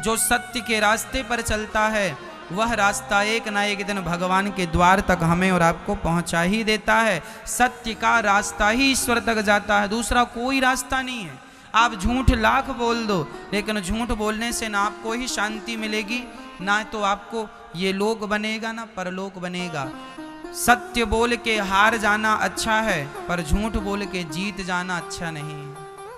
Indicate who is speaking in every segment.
Speaker 1: जो सत्य के रास्ते पर चलता है वह रास्ता एक ना एक दिन भगवान के द्वार तक हमें और आपको पहुंचा ही देता है। सत्य का रास्ता ही ईश्वर तक जाता है, दूसरा कोई रास्ता नहीं है। आप झूठ लाख बोल दो, लेकिन झूठ बोलने से ना आपको ही शांति मिलेगी, ना तो आपको ये लोक बनेगा ना परलोक बनेगा। सत्य बोल के हार जाना अच्छा है, पर झूठ बोल के जीत जाना अच्छा नहीं है।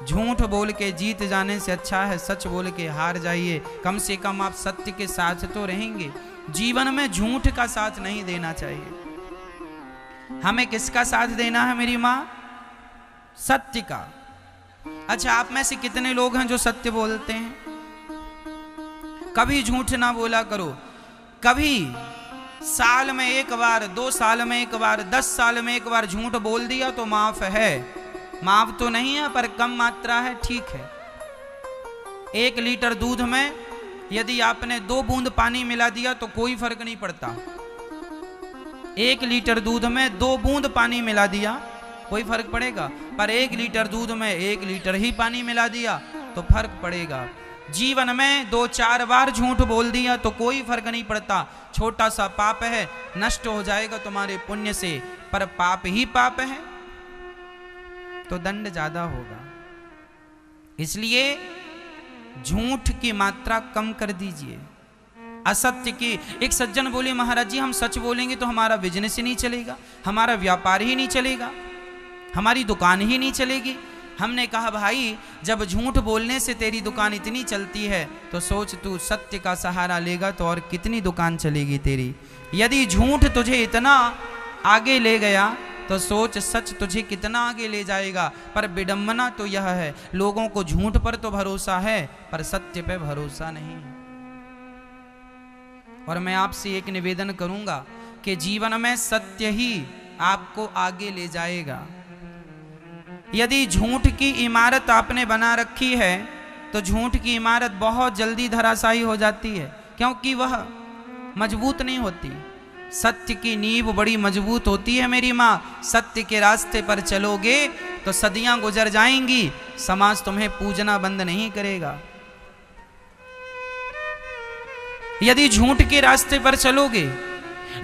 Speaker 1: झूठ बोल के जीत जाने से अच्छा है सच बोल के हार जाइए। कम से कम आप सत्य के साथ तो रहेंगे। जीवन में झूठ का साथ नहीं देना चाहिए। हमें किसका साथ देना है मेरी माँ? सत्य का। अच्छा, आप में से कितने लोग हैं जो सत्य बोलते हैं? कभी झूठ ना बोला करो। कभी साल में एक बार, 2 साल में एक बार, 10 साल में एक बार झूठ बोल दिया तो माफ है। माफ तो नहीं है पर कम मात्रा है, ठीक है। 1 लीटर दूध में यदि आपने 2 बूंद पानी मिला दिया तो कोई फर्क नहीं पड़ता। 1 लीटर दूध में 2 बूंद पानी मिला दिया कोई फर्क पड़ेगा, पर 1 लीटर दूध में 1 लीटर ही पानी मिला दिया तो फर्क पड़ेगा। जीवन में 2-4 बार झूठ बोल दिया तो कोई फर्क नहीं पड़ता। छोटा सा पाप है, नष्ट हो जाएगा तुम्हारे पुण्य से, पर पाप ही पाप है तो दंड ज्यादा होगा। इसलिए झूठ की मात्रा कम कर दीजिए। असत्य की, एक सज्जन बोले महाराज जी हम सच बोलेंगे तो हमारा बिजनेस ही नहीं चलेगा, हमारा व्यापार ही नहीं चलेगा, हमारी दुकान ही नहीं चलेगी। हमने कहा भाई जब झूठ बोलने से तेरी दुकान इतनी चलती है तो सोच तू सत्य का सहारा लेगा तो और कितनी दुकान चलेगी तेरी। यदि झूठ तुझे इतना आगे ले गया तो सोच सच तुझे कितना आगे ले जाएगा। पर विडंबना तो यह है, लोगों को झूठ पर तो भरोसा है पर सत्य पे भरोसा नहीं। और मैं आपसे एक निवेदन करूंगा कि जीवन में सत्य ही आपको आगे ले जाएगा। यदि झूठ की इमारत आपने बना रखी है तो झूठ की इमारत बहुत जल्दी धराशायी हो जाती है, क्योंकि वह मजबूत नहीं होती। सत्य की नींव बड़ी मजबूत होती है मेरी माँ। सत्य के रास्ते पर चलोगे तो सदियां गुजर जाएंगी, समाज तुम्हें पूजना बंद नहीं करेगा। यदि झूठ के रास्ते पर चलोगे,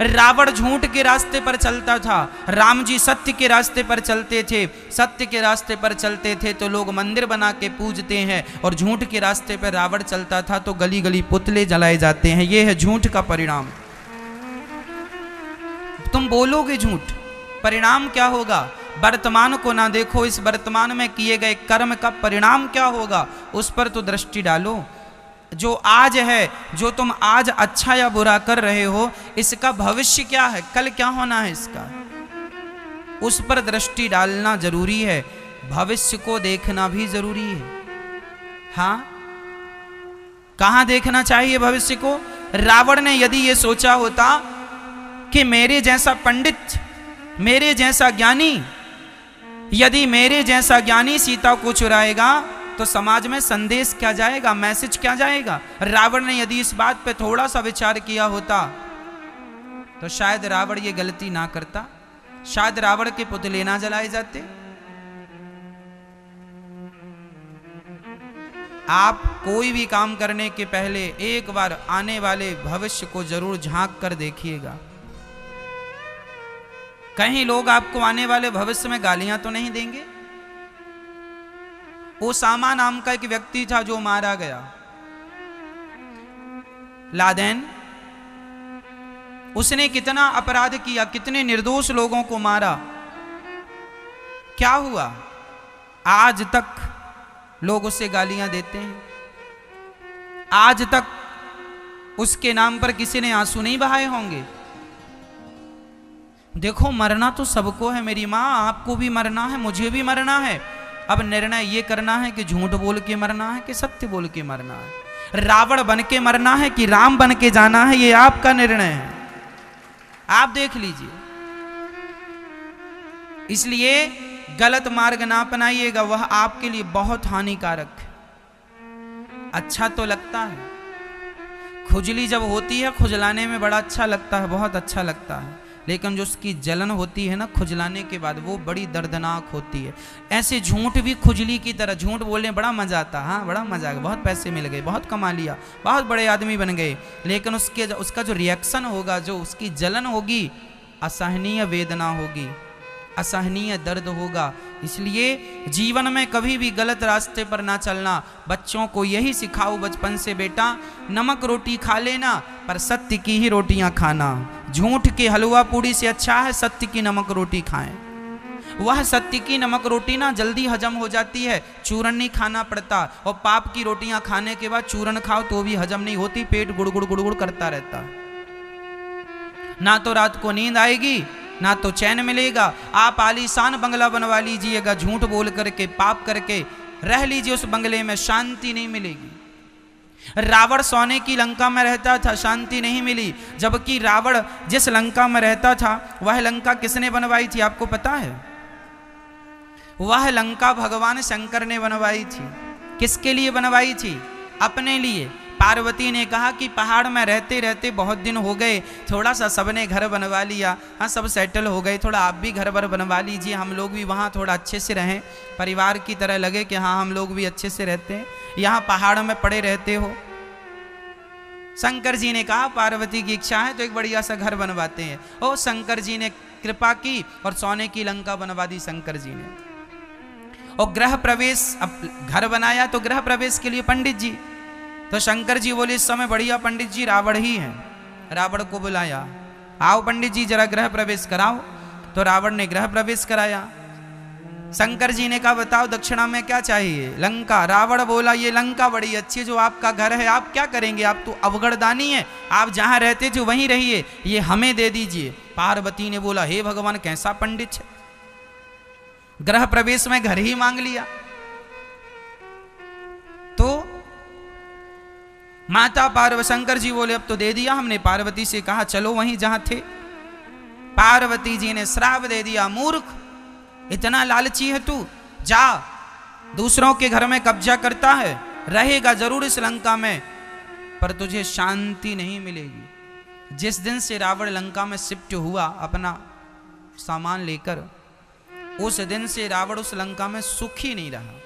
Speaker 1: रावण झूठ के रास्ते पर चलता था, राम जी सत्य के रास्ते पर चलते थे। सत्य के रास्ते पर चलते थे तो लोग मंदिर बना के पूजते हैं, और झूठ के रास्ते पर रावण चलता था तो गली गली पुतले जलाए जाते हैं। यह है झूठ का परिणाम। तुम बोलोगे झूठ, परिणाम क्या होगा? वर्तमान को ना देखो, इस वर्तमान में किए गए कर्म का परिणाम क्या होगा उस पर तो दृष्टि डालो। जो आज है, जो तुम आज अच्छा या बुरा कर रहे हो, इसका भविष्य क्या है, कल क्या होना है इसका, उस पर दृष्टि डालना जरूरी है। भविष्य को देखना भी जरूरी है। हाँ, कहां देखना चाहिए भविष्य को? रावण ने यदि ये सोचा होता कि मेरे जैसा पंडित, मेरे जैसा ज्ञानी, यदि मेरे जैसा ज्ञानी सीता को चुराएगा तो समाज में संदेश क्या जाएगा, मैसेज क्या जाएगा। रावण ने यदि इस बात पे थोड़ा सा विचार किया होता तो शायद रावण ये गलती ना करता, शायद रावण के पुतले ना जलाए जाते। आप कोई भी काम करने के पहले एक बार आने वाले भविष्य को जरूर झांक कर देखिएगा। कहीं लोग आपको आने वाले भविष्य में गालियां तो नहीं देंगे। ओसामा नाम का एक व्यक्ति था जो मारा गया, लादेन। उसने कितना अपराध किया, कितने निर्दोष लोगों को मारा। क्या हुआ? आज तक लोग उसे गालियां देते हैं, आज तक उसके नाम पर किसी ने आंसू नहीं बहाए होंगे। देखो, मरना तो सबको है मेरी माँ, आपको भी मरना है, मुझे भी मरना है। अब निर्णय ये करना है कि झूठ बोल के मरना है कि सत्य बोल के मरना है, रावण बन के मरना है कि राम बन के जाना है, ये आपका निर्णय है। आप देख लीजिए। इसलिए गलत मार्ग ना अपनाइएगा, वह आपके लिए बहुत हानिकारक है। अच्छा तो लगता है, खुजली जब होती है खुजलाने में बड़ा अच्छा लगता है, बहुत अच्छा लगता है, लेकिन जो उसकी जलन होती है ना खुजलाने के बाद, वो बड़ी दर्दनाक होती है। ऐसे झूठ भी खुजली की तरह, झूठ बोलने बड़ा मजा आता, हाँ बड़ा मजा आ गया, बहुत पैसे मिल गए, बहुत कमा लिया, बहुत बड़े आदमी बन गए, लेकिन उसका जो रिएक्शन होगा, जो उसकी जलन होगी, असहनीय वेदना होगी, असहनीय दर्द होगा। इसलिए जीवन में कभी भी गलत रास्ते पर ना चलना। बच्चों को यही सिखाओ बचपन से, बेटा नमक रोटी खा लेना पर सत्य की ही रोटियां खाना। झूठ के हलवा पूड़ी से अच्छा है सत्य की नमक रोटी खाएं। वह सत्य की नमक रोटी ना जल्दी हजम हो जाती है, चूरन नहीं खाना पड़ता। और पाप की रोटियां खाने के बाद चूरन खाओ तो भी हजम नहीं होती, पेट गुड़गुड़ गुड़गुड़ करता रहता। ना तो रात को नींद आएगी, ना तो चैन मिलेगा। आप आलीशान बंगला बनवा लीजिएगा, झूठ बोल करके, पाप करके रह लीजिए उस बंगले में, शांति नहीं मिलेगी। रावण सोने की लंका में रहता था, शांति नहीं मिली। जबकि रावण जिस लंका में रहता था वह लंका किसने बनवाई थी आपको पता है? वह लंका भगवान शंकर ने बनवाई थी। किसके लिए बनवाई थी? अपने लिए। पार्वती ने कहा कि पहाड़ में रहते रहते बहुत दिन हो गए, थोड़ा सा सबने घर बनवा लिया, हाँ सब सेटल हो गए, थोड़ा आप भी घर पर बनवा लीजिए, हम लोग भी वहाँ थोड़ा अच्छे से रहें, परिवार की तरह लगे कि हाँ हम लोग भी अच्छे से रहते हैं, यहाँ पहाड़ में पड़े रहते हो। शंकर जी ने कहा पार्वती की इच्छा है तो एक बढ़िया सा घर बनवाते हैं। ओ शंकर जी ने कृपा की और सोने की लंका बनवा दी शंकर जी ने। और गृह प्रवेश, अब घर बनाया तो गृह प्रवेश के लिए पंडित जी, तो शंकर जी बोले इस समय बढ़िया पंडित जी रावण ही हैं। रावण को बुलाया, आओ पंडित जी जरा गृह प्रवेश कराओ। तो रावण ने गृह प्रवेश कराया। शंकर जी ने कहा बताओ दक्षिणा में क्या चाहिए? लंका। रावण बोला ये लंका बड़ी अच्छी जो आपका घर है, आप क्या करेंगे, आप तो अवगढ़दानी है, आप जहां रहते थे वहीं रहिए, ये हमें दे दीजिए। पार्वती ने बोला हे भगवान कैसा पंडित है, गृह प्रवेश में घर ही मांग लिया। तो माता पार्वती, शंकर जी बोले अब तो दे दिया हमने। पार्वती से कहा चलो वहीं जहां थे। पार्वती जी ने श्राप दे दिया, मूर्ख इतना लालची है तू, जा दूसरों के घर में कब्जा करता है, रहेगा जरूर इस लंका में पर तुझे शांति नहीं मिलेगी। जिस दिन से रावण लंका में शिफ्ट हुआ अपना सामान लेकर, उस दिन से रावण उस लंका में सुखी नहीं रहा।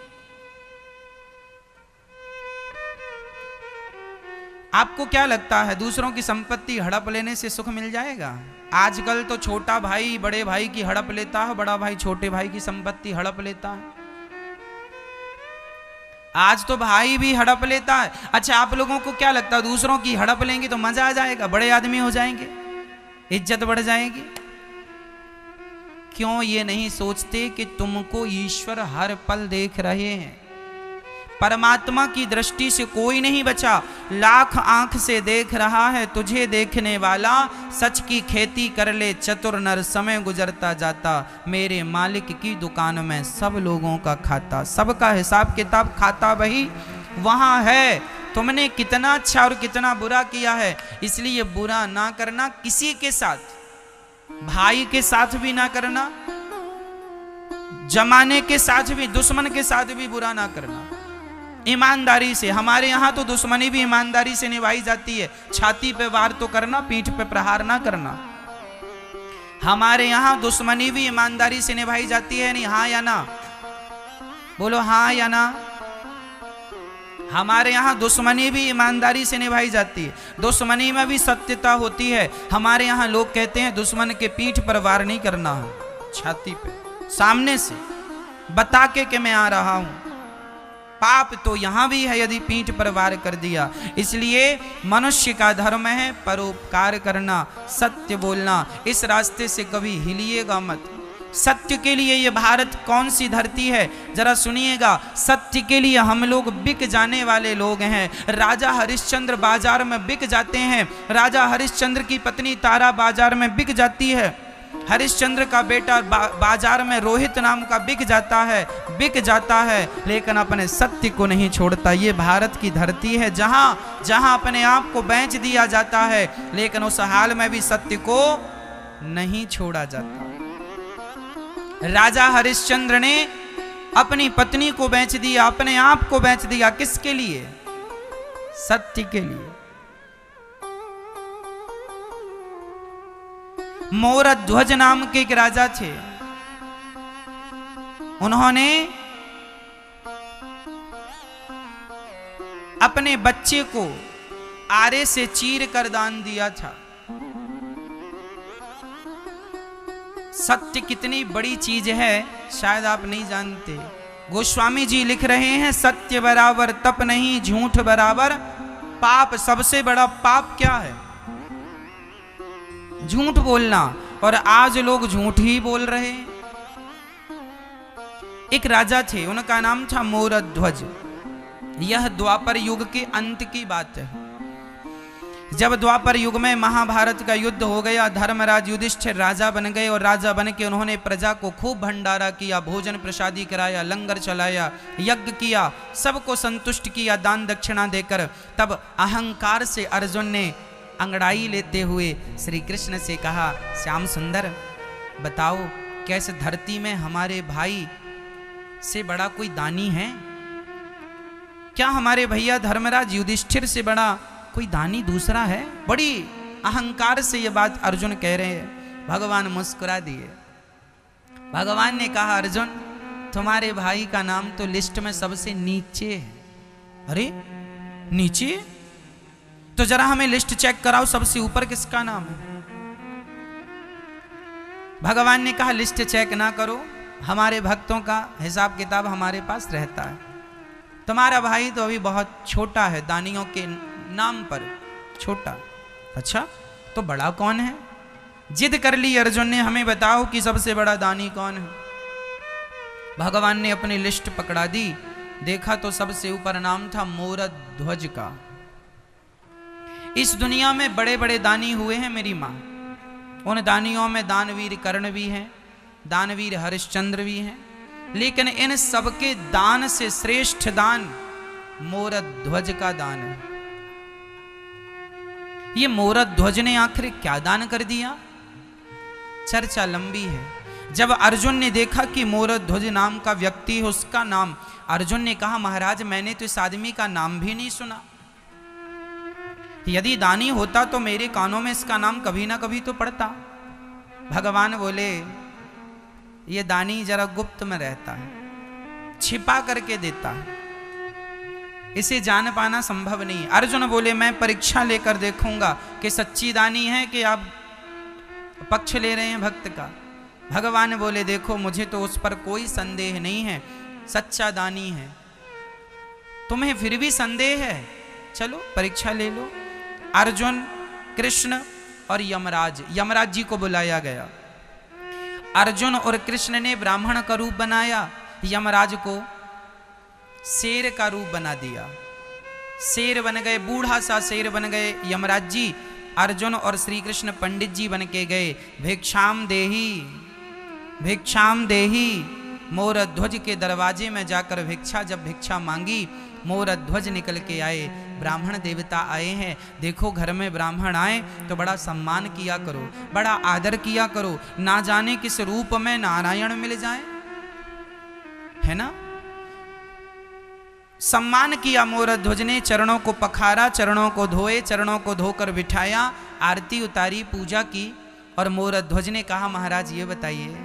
Speaker 1: आपको क्या लगता है दूसरों की संपत्ति हड़प लेने से सुख मिल जाएगा? आजकल तो छोटा भाई बड़े भाई की हड़प लेता है, बड़ा भाई छोटे भाई की संपत्ति हड़प लेता है, आज तो भाई भी हड़प लेता है। अच्छा आप लोगों को क्या लगता है दूसरों की हड़प लेंगे तो मजा आ जाएगा, बड़े आदमी हो जाएंगे, इज्जत बढ़ जाएगी? क्यों ये नहीं सोचते कि तुमको ईश्वर हर पल देख रहे हैं? परमात्मा की दृष्टि से कोई नहीं बचा, लाख आंख से देख रहा है तुझे देखने वाला। सच की खेती कर ले चतुर नर, समय गुजरता जाता, मेरे मालिक की दुकान में सब लोगों का खाता, सबका हिसाब किताब खाता वही वहां है। तुमने कितना अच्छा और कितना बुरा किया है, इसलिए बुरा ना करना, किसी के साथ, भाई के साथ भी ना करना, जमाने के साथ भी, दुश्मन के साथ भी बुरा ना करना, ईमानदारी से। हमारे यहाँ तो दुश्मनी भी ईमानदारी से निभाई जाती है, छाती पे वार तो करना, पीठ पे प्रहार ना करना। हमारे यहाँ दुश्मनी भी ईमानदारी से निभाई जाती है, नहीं हाँ या ना? बोलो हाँ या ना? हमारे यहाँ दुश्मनी भी ईमानदारी से निभाई जाती है, दुश्मनी में भी सत्यता होती है। हमारे यहाँ लोग कहते हैं दुश्मन के पीठ पर वार नहीं करना है, छाती पे सामने से बता के कि मैं आ रहा हूं। पाप तो यहां भी है यदि पीठ पर वार कर दिया। इसलिए मनुष्य का धर्म है परोपकार करना, सत्य बोलना, इस रास्ते से कभी हिलिएगा मत। सत्य के लिए ये भारत कौन सी धरती है जरा सुनिएगा। सत्य के लिए हम लोग बिक जाने वाले लोग हैं। राजा हरिश्चंद्र बाजार में बिक जाते हैं, राजा हरिश्चंद्र की पत्नी तारा बाजार में बिक जाती है, हरिश्चंद्र का बेटा बाजार में रोहित नाम का बिक जाता है, लेकिन अपने सत्य को नहीं छोड़ता। ये भारत की धरती है जहां अपने आप को बेच दिया जाता है, लेकिन उस हाल में भी सत्य को नहीं छोड़ा जाता। राजा हरिश्चंद्र ने अपनी पत्नी को बेच दिया, अपने आप को बेच दिया, किसके लिए? सत्य के लिए। मोरध्वज नाम के एक राजा थे। उन्होंने अपने बच्चे को आरे से चीर कर दान दिया था। सत्य कितनी बड़ी चीज है शायद आप नहीं जानते। गोस्वामी जी लिख रहे हैं, सत्य बराबर तप नहीं, झूठ बराबर पाप। सबसे बड़ा पाप क्या है? झूठ बोलना। और आज लोग झूठ ही बोल रहे हैं। एक राजा थे, उनका नाम था मोरध्वज। यह द्वापर युग के अंत की बात है। जब द्वापर युग में महाभारत का युद्ध हो गया, धर्मराज युधिष्ठिर राजा बन गए और राजा बन के उन्होंने प्रजा को खूब भंडारा किया, भोजन प्रसादी कराया, लंगर चलाया, यज्ञ किया, सबको संतुष्ट किया दान दक्षिणा देकर। तब अहंकार से अर्जुन ने अंगड़ाई लेते हुए श्री कृष्ण से कहा, श्याम सुंदर बताओ कैसे धरती में हमारे भाई से बड़ा कोई दानी है? क्या हमारे भैया धर्मराज युधिष्ठिर से बड़ा कोई दानी दूसरा है? बड़ी अहंकार से ये बात अर्जुन कह रहे हैं। भगवान मुस्कुरा दिए। भगवान ने कहा, अर्जुन तुम्हारे भाई का नाम तो लिस्ट में सबसे नीचे है। अरे नीचे? तो जरा हमें लिस्ट चेक कराओ, सबसे ऊपर किसका नाम है? भगवान ने कहा, लिस्ट चेक ना करो, हमारे भक्तों का हिसाब किताब हमारे पास रहता है। तुम्हारा भाई तो अभी बहुत छोटा है, दानियों के नाम पर छोटा। अच्छा तो बड़ा कौन है? जिद कर ली अर्जुन ने, हमें बताओ कि सबसे बड़ा दानी कौन है। भगवान ने अपनी लिस्ट पकड़ा दी, देखा तो सबसे ऊपर नाम था मोरध्वज का। इस दुनिया में बड़े बड़े दानी हुए हैं मेरी माँ। उन दानियों में दानवीर कर्ण भी हैं, दानवीर हरिश्चंद्र भी हैं, लेकिन इन सबके दान से श्रेष्ठ दान मोरध्वज का दान है। ये मोरध्वज ने आखिर क्या दान कर दिया? चर्चा लंबी है। जब अर्जुन ने देखा कि मोरध्वज नाम का व्यक्ति है, उसका नाम, अर्जुन ने कहा, महाराज मैंने तो इस आदमी का नाम भी नहीं सुना। यदि दानी होता तो मेरे कानों में इसका नाम कभी ना कभी तो पड़ता। भगवान बोले, ये दानी जरा गुप्त में रहता है, छिपा करके देता है, इसे जान पाना संभव नहीं। अर्जुन बोले, मैं परीक्षा लेकर देखूंगा कि सच्ची दानी है कि आप पक्ष ले रहे हैं भक्त का। भगवान बोले, देखो मुझे तो उस पर कोई संदेह नहीं है, सच्चा दानी है। तुम्हें फिर भी संदेह है, चलो परीक्षा ले लो। अर्जुन, कृष्ण और यमराज, यमराज जी को बुलाया गया। अर्जुन और कृष्ण ने ब्राह्मण का रूप बनाया, यमराज को शेर का रूप बना दिया। शेर बन गए, बूढ़ा सा शेर बन गए यमराज जी। अर्जुन और श्री कृष्ण पंडित जी बन के गए। भिक्षाम देही, भिक्षाम देही, मोरध्वज के दरवाजे में जाकर भिक्षा जब भिक्षा मांगी, मोरध्वज निकल के आए। ब्राह्मण देवता आए हैं, देखो घर में ब्राह्मण आए तो बड़ा सम्मान किया करो, बड़ा आदर किया करो, ना जाने किस रूप में नारायण मिल जाए, है ना। सम्मान किया मोरध्वज ने, चरणों को पखारा, चरणों को धोए, चरणों को धोकर बिठाया, आरती उतारी, पूजा की। और मोरध्वज ने कहा, महाराज ये बताइए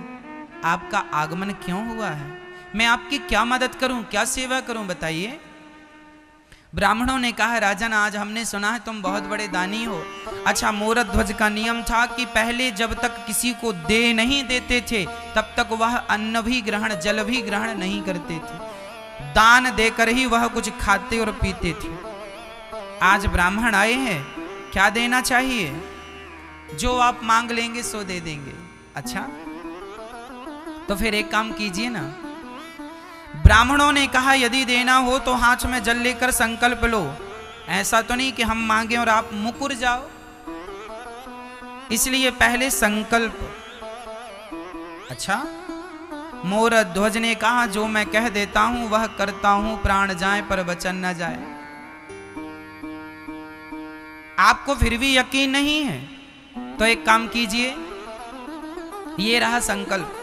Speaker 1: आपका आगमन क्यों हुआ है? मैं आपकी क्या मदद करूं, क्या सेवा करूं, बताइए। ब्राह्मणों ने कहा, राजन आज हमने सुना है तुम बहुत बड़े दानी हो। अच्छा, मोरध्वज का नियम था कि पहले जब तक किसी को दे नहीं देते थे तब तक वह अन्न भी ग्रहण, जल भी ग्रहण नहीं करते थे। दान देकर ही वह कुछ खाते और पीते थे। आज ब्राह्मण आए हैं, क्या देना चाहिए? जो आप मांग लेंगे सो दे देंगे। अच्छा तो फिर एक काम कीजिए ना। ब्राह्मणों ने कहा, यदि देना हो तो हाथ में जल लेकर संकल्प लो। ऐसा तो नहीं कि हम मांगे और आप मुकुर जाओ, इसलिए पहले संकल्प। अच्छा, मोरध्वज ने कहा, जो मैं कह देता हूं वह करता हूं, प्राण जाए पर वचन न जाए। आपको फिर भी यकीन नहीं है तो एक काम कीजिए, ये रहा संकल्प।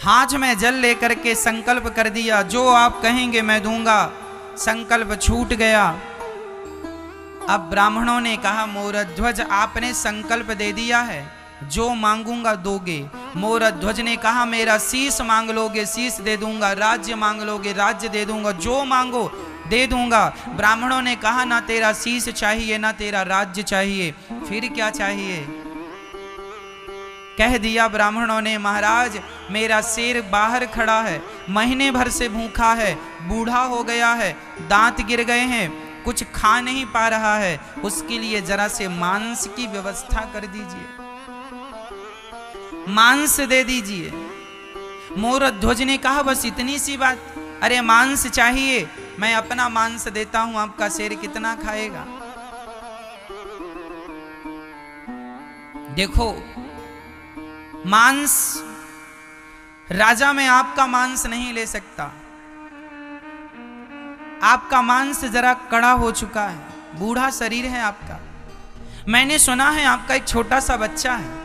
Speaker 1: हाथ में जल लेकर के संकल्प कर दिया, जो आप कहेंगे मैं दूंगा। संकल्प छूट गया। अब ब्राह्मणों ने कहा, मोरध्वज आपने संकल्प दे दिया है, जो मांगूंगा दोगे। मोरध्वज ने कहा, मेरा शीश मांग लोगे, शीश दे दूंगा, राज्य मांग लोगे, राज्य दे दूंगा, जो मांगो दे दूंगा। ब्राह्मणों ने कहा, ना तेरा शीश चाहिए, ना तेरा राज्य चाहिए, फिर क्या चाहिए? कह दिया ब्राह्मणों ने, महाराज मेरा शेर बाहर खड़ा है, महीने भर से भूखा है, बूढ़ा हो गया है, दांत गिर गए हैं, कुछ खा नहीं पा रहा है, उसके लिए जरा से मांस की व्यवस्था कर दीजिए, मांस दे दीजिए। मोरध्वज ने कहा, बस इतनी सी बात? अरे मांस चाहिए, मैं अपना मांस देता हूं, आपका शेर कितना खाएगा? देखो, मांस, राजा में आपका मांस नहीं ले सकता, आपका मांस जरा कड़ा हो चुका है, बूढ़ा शरीर है आपका। मैंने सुना है आपका एक छोटा सा बच्चा है।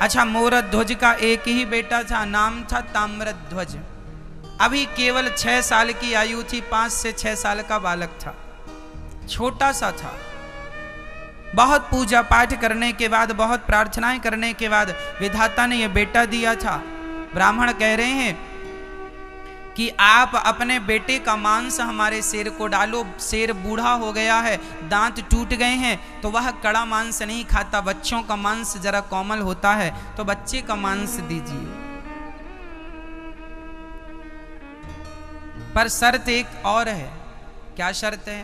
Speaker 1: अच्छा, मोरध्वज का एक ही बेटा था, नाम था ताम्रध्वज। अभी केवल 6 साल की आयु थी, 5 से 6 साल का बालक था, छोटा सा था। बहुत पूजा पाठ करने के बाद, बहुत प्रार्थनाएं करने के बाद विधाता ने यह बेटा दिया था। ब्राह्मण कह रहे हैं कि आप अपने बेटे का मांस हमारे शेर को डालो, शेर बूढ़ा हो गया है, दांत टूट गए हैं, तो वह कड़ा मांस नहीं खाता, बच्चों का मांस जरा कोमल होता है, तो बच्चे का मांस दीजिए। पर शर्त एक और है। क्या शर्त है?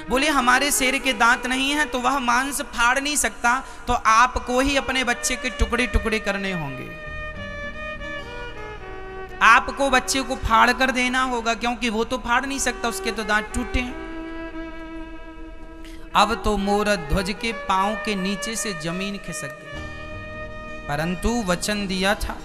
Speaker 1: बोले, हमारे शेर के दांत नहीं है, तो वह मांस फाड़ नहीं सकता, तो आपको ही अपने बच्चे के टुकड़े टुकड़े करने होंगे, आपको बच्चे को फाड़ कर देना होगा, क्योंकि वो तो फाड़ नहीं सकता, उसके तो दांत टूटे हैं। अब तो मोरध्वज के पांव के नीचे से जमीन खिसक गई, परंतु वचन दिया था।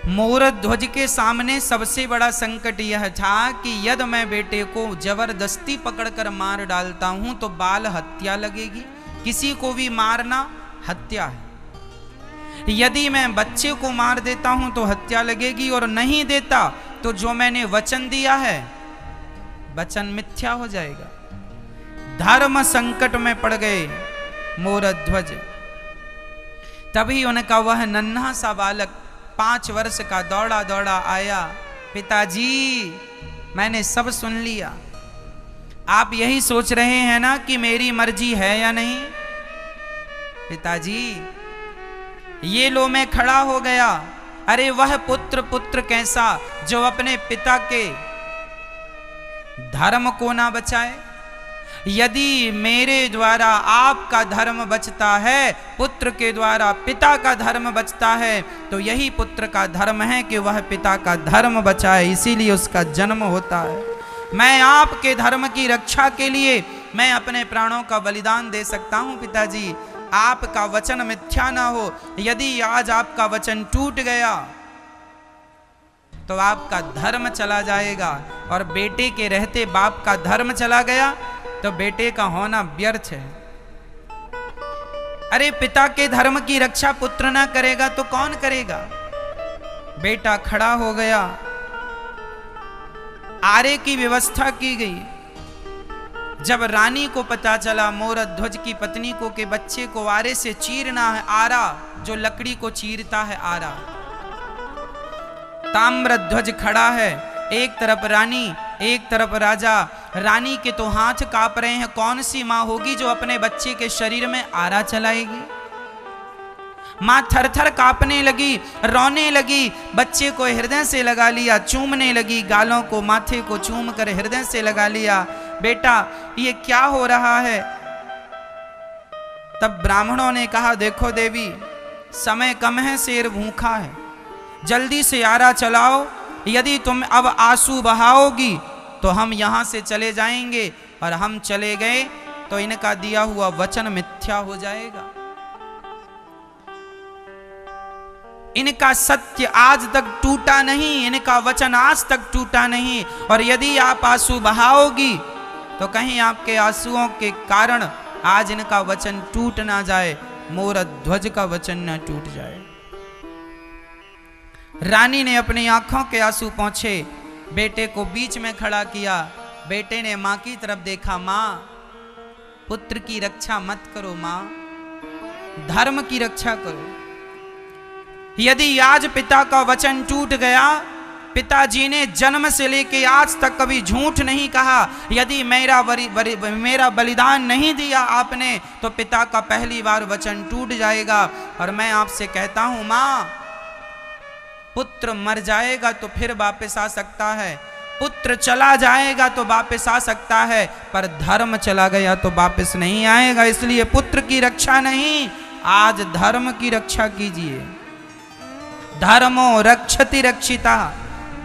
Speaker 1: मोरध्वज के सामने सबसे बड़ा संकट यह था कि यदि मैं बेटे को जबरदस्ती पकड़कर मार डालता हूं तो बाल हत्या लगेगी, किसी को भी मारना हत्या है। यदि मैं बच्चे को मार देता हूं तो हत्या लगेगी, और नहीं देता तो जो मैंने वचन दिया है वचन मिथ्या हो जाएगा। धर्म संकट में पड़ गए मोरध्वज। तभी उनका वह नन्हा सा बालक 5 वर्ष का दौड़ा दौड़ा आया, पिताजी मैंने सब सुन लिया, आप यही सोच रहे हैं ना कि मेरी मर्जी है या नहीं? पिताजी ये लो मैं खड़ा हो गया। अरे वह पुत्र कैसा जो अपने पिता के धर्म को ना बचाए। यदि मेरे द्वारा आपका धर्म बचता है, पुत्र के द्वारा पिता का धर्म बचता है, तो यही पुत्र का धर्म है कि वह पिता का धर्म बचाए, इसीलिए उसका जन्म होता है। मैं आपके धर्म की रक्षा के लिए मैं अपने प्राणों का बलिदान दे सकता हूं पिताजी, आपका वचन मिथ्या ना हो। यदि आज आपका वचन टूट गया तो आपका धर्म चला जाएगा, और बेटे के रहते बाप का धर्म चला गया तो बेटे का होना व्यर्थ है। अरे पिता के धर्म की रक्षा पुत्र ना करेगा तो कौन करेगा? बेटा खड़ा हो गया, आरे की व्यवस्था की गई। जब रानी को पता चला मोरध्वज की पत्नी को कि बच्चे को आरे से चीरना है, आरा जो लकड़ी को चीरता है आरा, ताम्रध्वज खड़ा है, एक तरफ रानी एक तरफ राजा। रानी के तो हाथ कांप रहे हैं, कौन सी मां होगी जो अपने बच्चे के शरीर में आरा चलाएगी? मां थर थर कांपने लगी, रोने लगी, बच्चे को हृदय से लगा लिया, चूमने लगी, गालों को माथे को चूम कर हृदय से लगा लिया। बेटा ये क्या हो रहा है? तब ब्राह्मणों ने कहा, देखो देवी समय कम है, शेर भूखा है, जल्दी से आरा चलाओ, यदि तुम अब आंसू बहाओगी तो हम यहां से चले जाएंगे, और हम चले गए तो इनका दिया हुआ वचन मिथ्या हो जाएगा। इनका सत्य आज तक टूटा नहीं, इनका वचन आज तक टूटा नहीं, और यदि आप आंसू बहाओगी तो कहीं आपके आंसुओं के कारण आज इनका वचन टूट ना जाए, मोरध्वज का वचन ना टूट जाए। रानी ने अपनी आंखों के आंसू पोंछे, बेटे को बीच में खड़ा किया, बेटे ने मां की तरफ देखा, मां पुत्र की रक्षा मत करो, मां धर्म की रक्षा करो। यदि आज पिता का वचन टूट गया, पिताजी ने जन्म से लेके आज तक कभी झूठ नहीं कहा, यदि मेरा बलिदान नहीं दिया आपने, तो पिता का पहली बार वचन टूट जाएगा। और मैं आपसे कहता हूं मां, पुत्र मर जाएगा तो फिर वापस आ सकता है, पुत्र चला जाएगा तो वापस आ सकता है, पर धर्म चला गया तो वापस नहीं आएगा। इसलिए पुत्र की रक्षा नहीं, आज धर्म की रक्षा कीजिए। धर्मो रक्षति रक्षिता।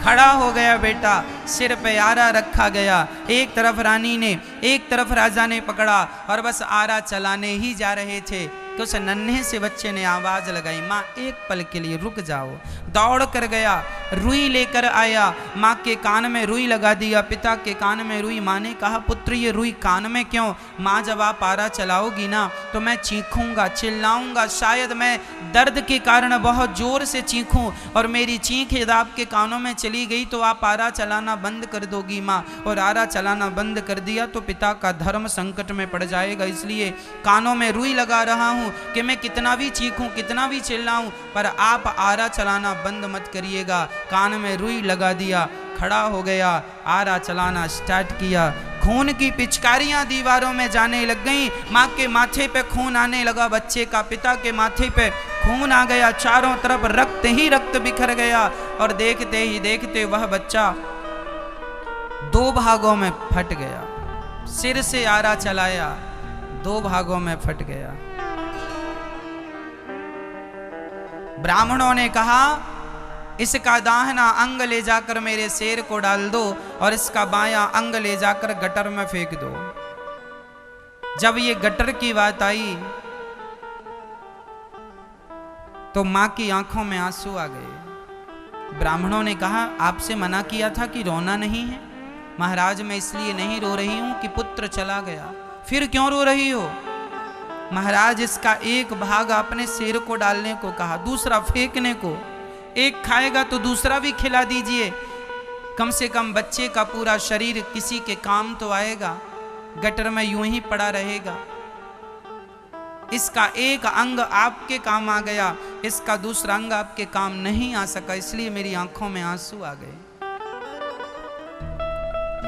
Speaker 1: खड़ा हो गया बेटा, सिर पे आरा रखा गया, एक तरफ रानी ने एक तरफ राजा ने पकड़ा और बस आरा चलाने ही जा रहे थे कि उस नन्हे से बच्चे ने आवाज लगाई, माँ एक पल के लिए रुक जाओ। दौड़ कर गया, रुई लेकर आया, माँ के कान में रुई लगा दिया, पिता के कान में रुई। माँ ने कहा, पुत्र ये रुई कान में क्यों? माँ जब आप आरा चलाओगी ना तो मैं चीखूंगा, चिल्लाऊंगा, शायद मैं दर्द के कारण बहुत जोर से चीखूं और मेरी चीख यदि आपके कानों में चली गई तो आप आरा चलाना बंद कर दोगी माँ, और आरा चलाना बंद कर दिया तो पिता का धर्म संकट में पड़ जाएगा। इसलिए कानों में रुई लगा रहा हूं कि मैं कितना भी चीखूं, कितना भी चिल्लाऊं, पर आप आरा चलाना बंद मत करिएगा। कान में रुई लगा दिया, खड़ा हो गया, आरा चलाना स्टार्ट किया। खून की पिचकारियां दीवारों में जाने लग गईं, माँ के माथे पे खून आने लगा बच्चे का, पिता के माथे पे खून आ गया, चारों तरफ रक्त ही रक्त बिखर गया। और देखते ही देखते वह बच्चा 2 भागों में फट गया। सिर से आरा चलाया, 2 भागों में फट गया। ब्राह्मणों ने कहा, इसका दाहिना अंग ले जाकर मेरे शेर को डाल दो और इसका बायां अंग ले जाकर गटर में फेंक दो। जब ये गटर की बात आई तो मां की आंखों में आंसू आ गए। ब्राह्मणों ने कहा, आपसे मना किया था कि रोना नहीं है। महाराज मैं इसलिए नहीं रो रही हूं कि पुत्र चला गया। फिर क्यों रो रही हो? महाराज इसका एक भाग आपने शेर को डालने को कहा, दूसरा फेंकने को। एक खाएगा तो दूसरा भी खिला दीजिए, कम से कम बच्चे का पूरा शरीर किसी के काम तो आएगा, गटर में यूं ही पड़ा रहेगा। इसका एक अंग आपके काम आ गया, इसका दूसरा अंग आपके काम नहीं आ सका, इसलिए मेरी आंखों में आंसू आ गए।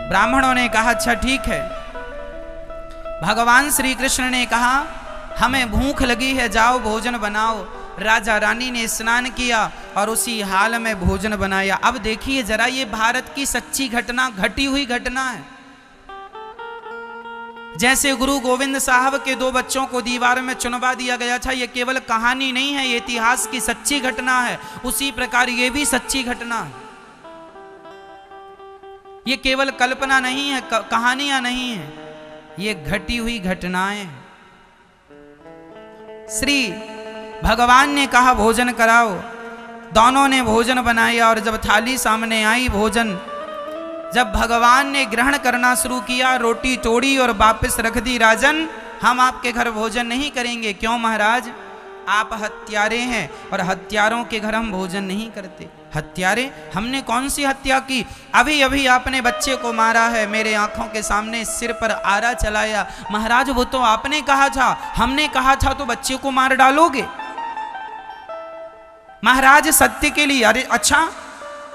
Speaker 1: ब्राह्मणों ने कहा, अच्छा ठीक है। भगवान श्री कृष्ण ने कहा, हमें भूख लगी है, जाओ भोजन बनाओ। राजा रानी ने स्नान किया और उसी हाल में भोजन बनाया। अब देखिए जरा, ये भारत की सच्ची घटना, घटी हुई घटना है। जैसे गुरु गोविंद साहब के 2 बच्चों को दीवार में चुनवा दिया गया था, ये केवल कहानी नहीं है, ये इतिहास की सच्ची घटना है। उसी प्रकार ये भी सच्ची घटना है। ये केवल कल्पना नहीं है, कहानियां नहीं है, ये घटी हुई घटनाएं हैं। श्री भगवान ने कहा भोजन कराओ, दोनों ने भोजन बनाया और जब थाली सामने आई भोजन, जब भगवान ने ग्रहण करना शुरू किया, रोटी तोड़ी और वापस रख दी। राजन, हम आपके घर भोजन नहीं करेंगे। क्यों महाराज? आप हत्यारे हैं और हत्यारों के घर हम भोजन नहीं करते। हत्यारे? हमने कौन सी हत्या की? अभी अभी आपने बच्चे को मारा है, मेरे आंखों के सामने सिर पर आरा चलाया। महाराज वो तो आपने कहा था, हमने कहा था तो बच्चे को मार डालोगे? महाराज सत्य के लिए। अरे अच्छा,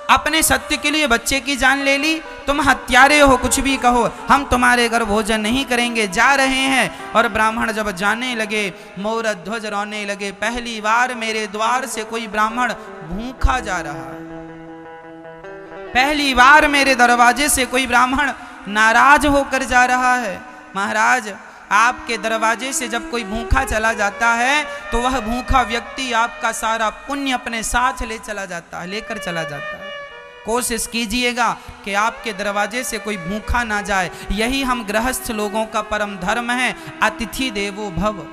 Speaker 1: अपने सत्य के लिए बच्चे की जान ले ली? तुम हत्यारे हो, कुछ भी कहो, हम तुम्हारे घर भोजन नहीं करेंगे, जा रहे हैं। और ब्राह्मण जब जाने लगे, मोर ध्वज रोने लगे। पहली बार मेरे द्वार से कोई ब्राह्मण भूखा जा रहा है, पहली बार मेरे दरवाजे से कोई ब्राह्मण नाराज होकर जा रहा है। महाराज, आपके दरवाजे से जब कोई भूखा चला जाता है तो वह भूखा व्यक्ति आपका सारा पुण्य अपने साथ ले चला जाता है, लेकर चला जाता है। कोशिश कीजिएगा कि आपके दरवाजे से कोई भूखा ना जाए। यही हम गृहस्थ लोगों का परम धर्म है, अतिथि देवो भव।